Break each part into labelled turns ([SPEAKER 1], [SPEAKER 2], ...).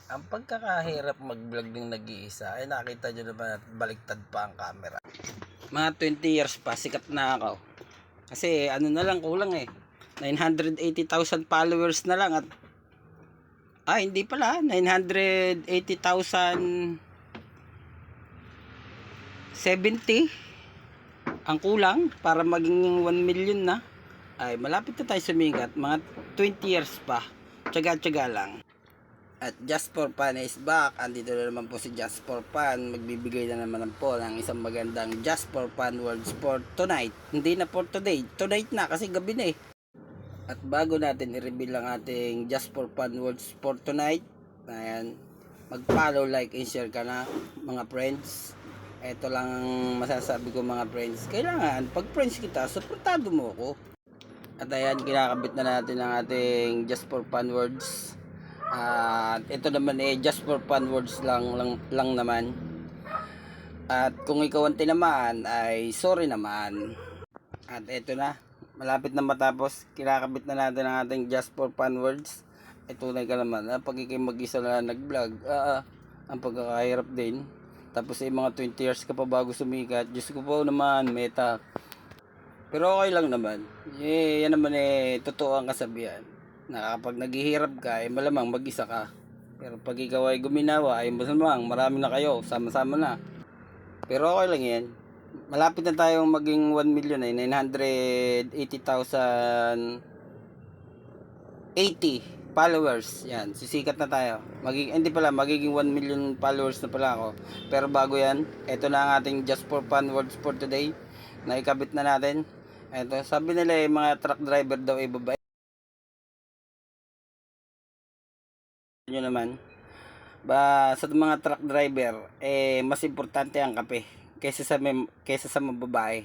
[SPEAKER 1] Ang pagkakahirap mag-vlog ng nag-iisa ay nakita nyo naman at baliktad pa ang camera. Mga 20 years pa, sikat na ako. Kasi ano na lang, kulang eh. 980,000 followers na lang at hindi pala, 980,070 ang kulang para maging 1 million na. Ay malapit na tayo sumikat, mga 20 years pa. Tiyaga-tiyaga lang. At Just for Fun is back. Andito na naman po si Just for Fun. Magbibigay na naman po ng isang magandang Just for Fun words for tonight. Hindi na for today. Tonight na kasi gabi na eh. At bago natin i-reveal ang ating Just for Fun words for tonight, ayan, mag-follow, like, and share ka na mga friends. Ito lang ang masasabi ko mga friends. Kailangan, pag friends kita, supportado mo ako. At ayan, kinakabit na natin ang ating Just for Fun words. At ito naman just for fun words lang naman. At kung ikaw ang tinamaan ay sorry naman. At ito na, malapit na matapos. Kinakabit na natin ang ating just for fun words. Ito na ka naman, pag ikay mag-isa na nag-vlog, ang pagkakahirap din. Tapos mga 20 years ka pa bago sumikat. Diyos ko po naman, meta. Pero okay lang naman. Yan naman totoo ang kasabihan. Na kapag naghihirap ka, malamang mag-isa ka. Pero pag ikaw ay guminawa, ay malamang marami na kayo, sama-sama na. Pero okay lang yan. Malapit na tayong maging 1 million 980,080 followers. Yan, sisikat na tayo. Magiging 1 million followers na pala ako. Pero bago yan, ito na ang ating Just for Fun words for today. Naikabit na natin. Ito, sabi nila mga truck driver daw ay babae. Nyo naman sa mga truck driver mas importante ang kape kaysa sa mga babae.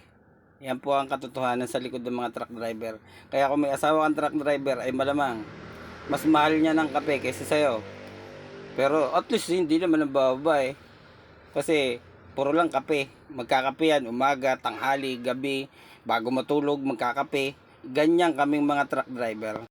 [SPEAKER 1] Yan po ang katotohanan sa likod ng mga truck driver. Kaya kung may asawa kang truck driver ay malamang mas mahal niya ng kape kaysa sa'yo. Pero at least hindi naman ang babae, kasi puro lang kape. Magkakape yan umaga, tanghali, gabi, bago matulog magkakape. Ganyan kaming mga truck driver.